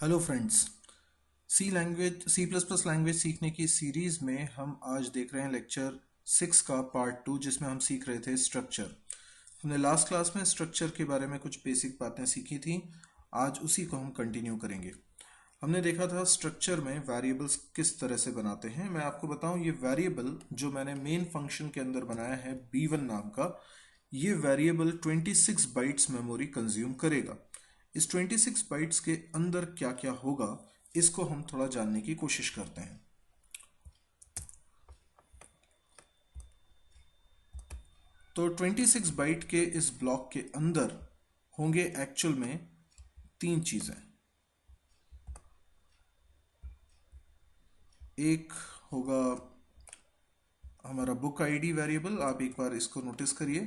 Hello friends. C plus plus language सीखने की series में हम आज देख रहे हैं लेक्चर 6 का पार्ट 2, जिसमें हम सीख रहे थे स्ट्रक्चर। हमने लास्ट क्लास में स्ट्रक्चर के बारे में कुछ बेसिक बातें सीखी थी। आज उसी को हम कंटिन्यू करेंगे। हमने देखा था स्ट्रक्चर में वेरिएबल्स किस तरह से बनाते हैं। मैं आपको बताऊं, ये वेरिएबल जो मैंने मेन फंक्शन के अंदर बनाया है b1 नाम का, ये वेरिएबल 26 बाइट्स मेमोरी कंज्यूम करेगा। इस 26 बाइट्स के अंदर क्या क्या होगा, इसको हम थोड़ा जानने की कोशिश करते हैं। तो 26 बाइट के इस ब्लॉक के अंदर होंगे एक्चुअल में तीन चीजें। एक होगा हमारा बुक आईडी वेरिएबल। आप एक बार इसको नोटिस करिए।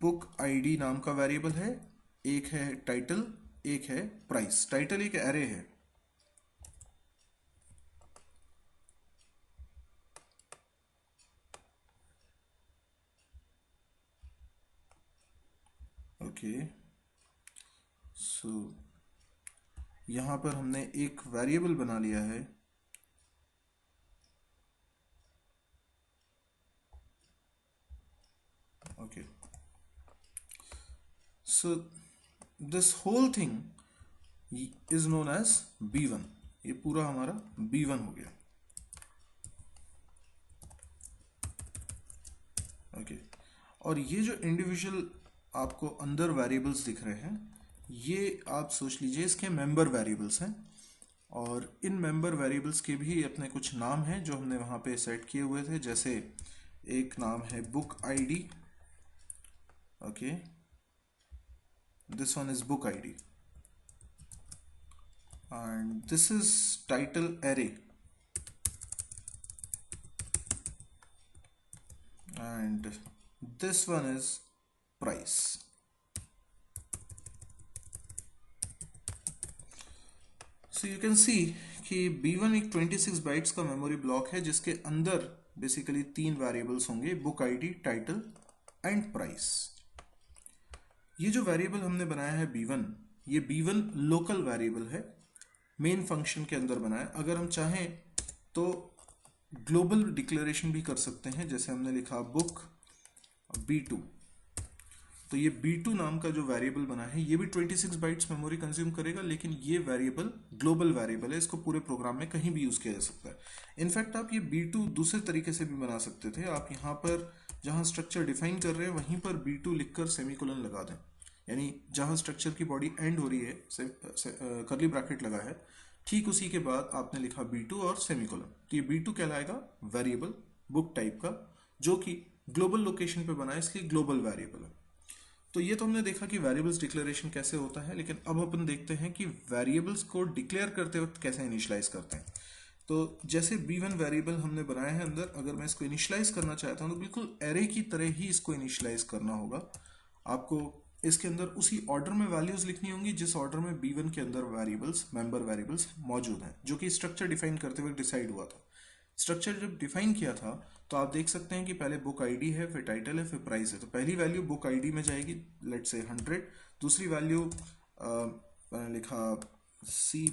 बुक आईडी नाम का वेरिएबल है। एक है टाइटल, एक है प्राइस। टाइटल एक एरे है। ओके, सो यहां पर हमने एक वेरिएबल बना लिया है। Okay, so this whole thing is known as b1। ये पूरा हमारा b1 हो गया। ओके, और ये जो इंडिविजुअल आपको अंदर वेरिएबल्स दिख रहे हैं, ये आप सोच लीजिए इसके मेंबर वेरिएबल्स हैं। और इन मेंबर वेरिएबल्स के भी अपने कुछ नाम हैं जो हमने वहाँ पे सेट किए हुए थे। जैसे एक नाम है book ID. Okay, this one is book ID and this is title array and this one is price. So you can see कि B1 एक 26 बाइट्स का मेमोरी ब्लॉक है, जिसके अंदर बेसिकली तीन वेरिएबल्स होंगे, book ID, title and price. ये जो वेरिएबल हमने बनाया है b1, ये b1 लोकल वेरिएबल है, मेन फंक्शन के अंदर बनाया। अगर हम चाहें तो ग्लोबल डिक्लेरेशन भी कर सकते हैं। जैसे हमने लिखा बुक b2, तो ये b2 नाम का जो वेरिएबल बना है, ये भी 26 बाइट्स मेमोरी कंज्यूम करेगा, लेकिन ये वेरिएबल ग्लोबल वेरिएबल है। इसको पूरे प्रोग्राम में कहीं भी यूज किया जा सकता है। इनफैक्ट आप ये b2 दूसरे तरीके से भी बना सकते थे। आप यहाँ पर जहाँ स्ट्रक्चर डिफाइन कर रहे हैं वहीं पर b2 लिखकर सेमीकोलन लगा दें, यानी जहाँ स्ट्रक्चर की बॉडी एंड हो रही है, करली ब्रैकेट लगा है, ठीक उसी के बाद आपने लिखा b2 और सेमीकोलन। तो ये b2 कहलाएगा वेरिएबल बुक टाइप का, जो कि ग्लोबल लोकेशन पे बना है, इसलिए ग्लोबल वेरिएबल है। तो ये तो हमने देखा कि वेरिएबल्स डिक्लेरेशन कैसे होता है, लेकिन अब अपन देखते हैं कि वेरिएबल्स को डिक्लेयर करते वक्त कैसे इनिशियलाइज करते हैं। तो जैसे b1 वेरिएबल हमने बनाया है अंदर, अगर मैं इसको इनिशियलाइज करना चाहता हूँ तो बिल्कुल एरे की तरह ही इसको इनिशियलाइज करना होगा। आपको इसके अंदर उसी ऑर्डर में वैल्यूज लिखनी होंगी जिस ऑर्डर में b1 के अंदर वेरिएबल्स, मेंबर वेरिएबल्स मौजूद हैं, जो कि स्ट्रक्चर डिफाइन करते हुए डिसाइड हुआ था। स्ट्रक्चर जब डिफाइन किया था तो आप देख सकते हैं कि पहले बुक आईडी है, फिर टाइटल है, फिर प्राइस है। तो पहली वैल्यू बुक आईडी में जाएगी, लेट से 100। दूसरी वैल्यू मैंने लिखा C++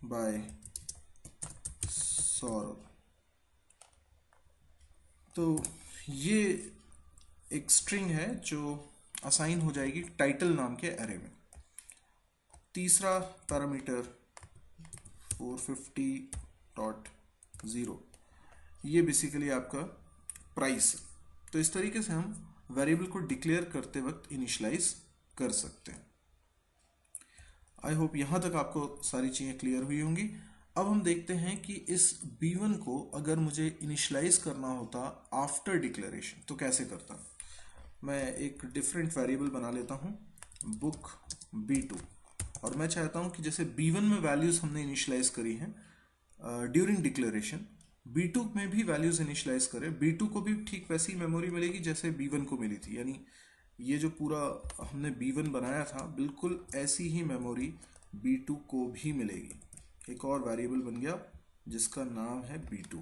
बाय सौरभ। तो ये एक स्ट्रिंग है जो असाइन हो जाएगी टाइटल नाम के एरे में। तीसरा पैरामीटर 450.0, ये बेसिकली आपका प्राइस है। तो इस तरीके से हम वेरिएबल को डिक्लेयर करते वक्त इनिशियलाइज कर सकते हैं। आई होप यहां तक आपको सारी चीजें क्लियर हुई होंगी। अब हम देखते हैं कि इस b1 को अगर मुझे इनिशियलाइज करना होता आफ्टर डिक्लेरेशन तो कैसे करता। मैं एक डिफरेंट वेरिएबल बना लेता हूं, बुक b2, और मैं चाहता हूं कि जैसे b1 में वैल्यूज हमने इनिशियलाइज करी हैं ड्यूरिंग डिक्लेरेशन, b2 में भी वैल्यूज इनिशियलाइज करें। b2 को भी ठीक वैसी मेमोरी मिलेगी जैसे b1 को मिली थी, यानी ये जो पूरा हमने b1 बनाया था, बिल्कुल ऐसी ही मेमोरी b2 को भी मिलेगी। एक और वेरिएबल बन गया जिसका नाम है b2।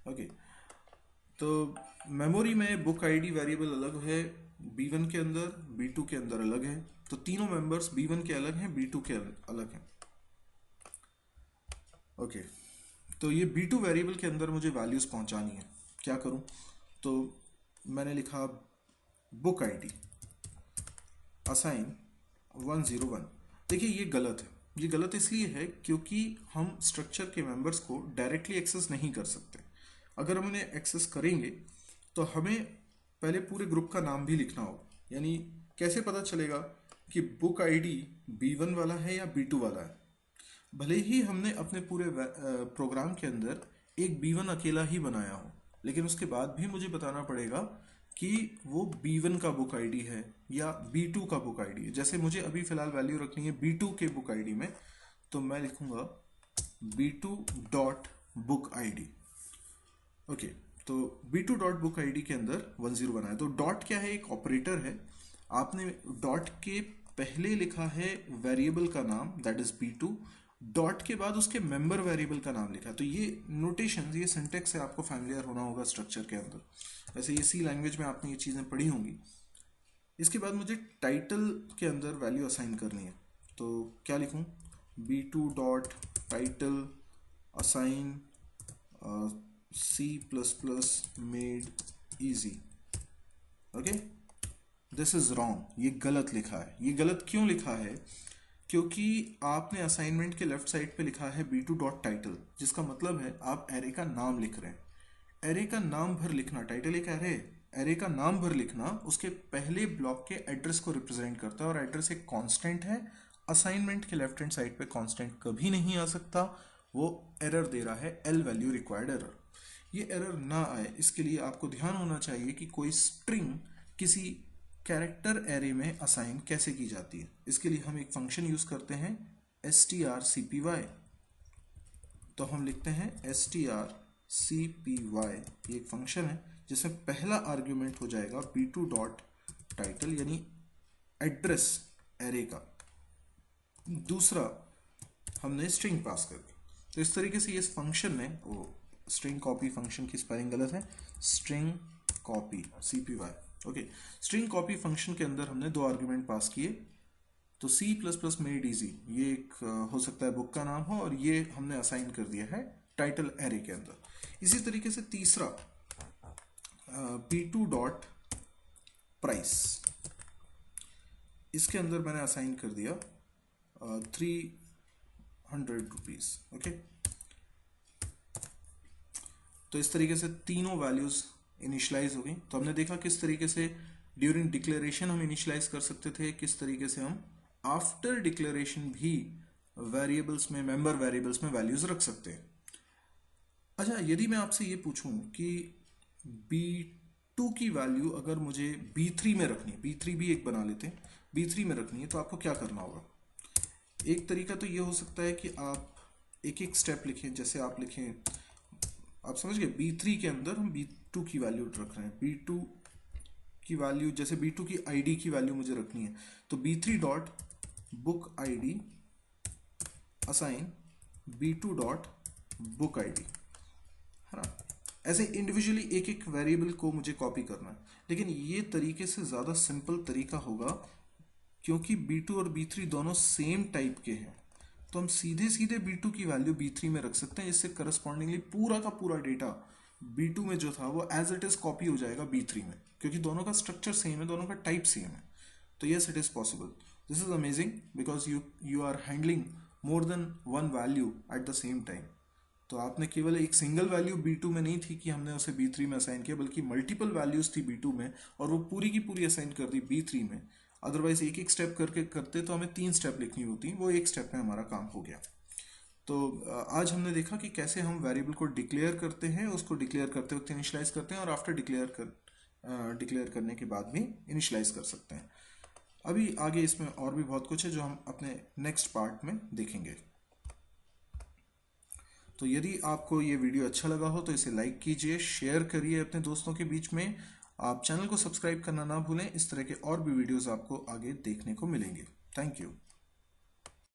ओके, तो मेमोरी में बुक आईडी वेरिएबल अलग है, B1 के अंदर, B2 के अंदर अलग है, तो तीनों मेंबर्स B1 के अलग हैं, B2 के अलग हैं। ओके, तो ये B2 वेरिएबल के अंदर मुझे वैल्यूज पहुंचानी है, क्या करूं? तो मैंने लिखा बुक आईडी असाइन 101। देखिए ये गलत है, ये गलत इसलिए है क्योंकि हम स्ट्रक्चर के मेंबर्स को डायरेक्टली एक्सेस नहीं कर सकते। अगर हम उन्हें एक्सेस करेंगे तो हमें पहले पूरे ग्रुप का नाम भी लिखना होगा, यानी कैसे पता चलेगा कि बुक आईडी B1 वाला है या B2 वाला है? भले ही हमने अपने पूरे प्रोग्राम के अंदर एक B1 अकेला ही बनाया हो, लेकिन उसके बाद भी मुझे बताना पड़ेगा कि वो B1 का बुक आईडी है या B2 का बुक आईडी है। जैसे मुझे अभी फिलहाल वैल्यू रखनी है B2 के बुक आईडी में, तो मैं लिखूंगा B2 dot book ID. Okay, तो B2 डॉट बुक आईडी के अंदर 10 बनाया। तो डॉट क्या है? एक ऑपरेटर है। आपने डॉट के पहले लिखा है वेरिएबल का नाम, दैट इज B2, डॉट के बाद उसके मेंबर वेरिएबल का नाम लिखा। तो ये नोटेशन, ये सिंटेक्स है, आपको फैमिलियर होना होगा स्ट्रक्चर के अंदर। वैसे ये सी लैंग्वेज में आपने ये चीज़ें पढ़ी होंगी। इसके बाद मुझे टाइटल के अंदर वैल्यू असाइन करनी है, तो क्या लिखूं? B2 dot title assign C++ made easy. Okay, this is wrong, ये गलत लिखा है। ये गलत क्यों लिखा है? क्योंकि आपने असाइनमेंट के लेफ्ट साइड पे लिखा है B2 डॉट टाइटल, जिसका मतलब है आप एरे का नाम लिख रहे हैं। एरे का नाम भर लिखना, टाइटल एक एरे, एरे का नाम भर लिखना उसके पहले ब्लॉक के एड्रेस को रिप्रेजेंट करता है, और एड्रेस एक कांस्टेंट है। असाइनमेंट के लेफ्ट हैंड साइड पे कांस्टेंट कभी नहीं आ सकता। वो एरर दे रहा है, एल वैल्यू रिक्वायर्ड एरर। ये एरर ना आए इसके लिए आपको ध्यान होना चाहिए कि कोई स्ट्रिंग किसी कैरेक्टर एरे में असाइन कैसे की जाती है। इसके लिए हम एक फंक्शन यूज करते हैं strcpy। तो हम लिखते हैं strcpy, ये एक फंक्शन है जिसमें पहला आर्ग्यूमेंट हो जाएगा B2 डॉट टाइटल, यानी एड्रेस एरे का। दूसरा हमने स्ट्रिंग पास कर दी। तो इस तरीके से इस फंक्शन में, वो स्ट्रिंग कॉपी फंक्शन की स्पेलिंग गलत है, string copy CPY। Okay, string copy function के अंदर हमने दो आर्ग्यूमेंट पास किए। तो C++ मेड इजी, ये एक हो सकता है बुक का नाम हो, और ये हमने असाइन कर दिया है टाइटल एरे के अंदर। इसी तरीके से तीसरा B2 डॉट प्राइस, इसके अंदर मैंने असाइन कर दिया 300 रुपीज। ओके, तो इस तरीके से तीनों वैल्यूज इनिशियलाइज हो गई। तो हमने देखा किस तरीके से ड्यूरिंग डिक्लेरेशन हम इनिशियलाइज कर सकते थे, किस तरीके से हम आफ्टर डिक्लेरेशन भी वेरिएबल्स में, मेंबर वेरिएबल्स में वैल्यूज रख सकते हैं। अच्छा, यदि मैं आपसे ये पूछूं कि B2 की वैल्यू अगर मुझे B3 में रखनी है, B3 भी एक बना लेते हैं, B3 में रखनी है, तो आपको क्या करना होगा? एक तरीका तो ये हो सकता है कि आप एक एक स्टेप लिखें। जैसे आप लिखें, आप समझ गए, B3 के अंदर हम B2 की वैल्यू रख रहे हैं। B2 की वैल्यू, जैसे B2 की आईडी की वैल्यू मुझे रखनी है, तो B3 dot book ID assign B2 dot book ID, है ना? ऐसे इंडिविजुअली एक एक वेरिएबल को मुझे कॉपी करना है, लेकिन ये तरीके से ज़्यादा सिंपल तरीका होगा क्योंकि B2 और B3 दोनों सेम टाइप के हैं। तो हम सीधे सीधे B2 की वैल्यू B3 में रख सकते हैं, इससे करस्पॉन्डिंगली पूरा का पूरा डेटा B2 में जो था वो एज इट इज कॉपी हो जाएगा B3 में, क्योंकि दोनों का स्ट्रक्चर सेम है, दोनों का टाइप सेम है। तो yes, it is possible. This is amazing because you are handling more than one value at the same time. तो आपने केवल एक सिंगल वैल्यू B2 में नहीं थी कि हमने उसे B3 में असाइन किया, बल्कि मल्टीपल वैल्यूज थी B2 में और वो पूरी की पूरी असाइन कर दी B3 में। अदरवाइज एक एक स्टेप करके करते तो हमें 3 स्टेप लिखनी होती, वो एक स्टेप में हमारा काम हो गया। तो आज हमने देखा कि कैसे हम वेरिएबल को डिक्लेयर करते हैं, उसको डिक्लेयर करते वक्त इनिशियलाइज करते हैं, और आफ्टर डिक्लेयर करने के बाद भी इनिशियलाइज कर सकते हैं। अभी आगे इसमें और भी बहुत कुछ है जो हम अपने नेक्स्ट पार्ट में देखेंगे। तो यदि आपको ये वीडियो अच्छा लगा हो तो इसे लाइक कीजिए, शेयर करिए अपने दोस्तों के बीच में। आप चैनल को सब्सक्राइब करना ना भूलें, इस तरह के और भी वीडियोस आपको आगे देखने को मिलेंगे। Thank you.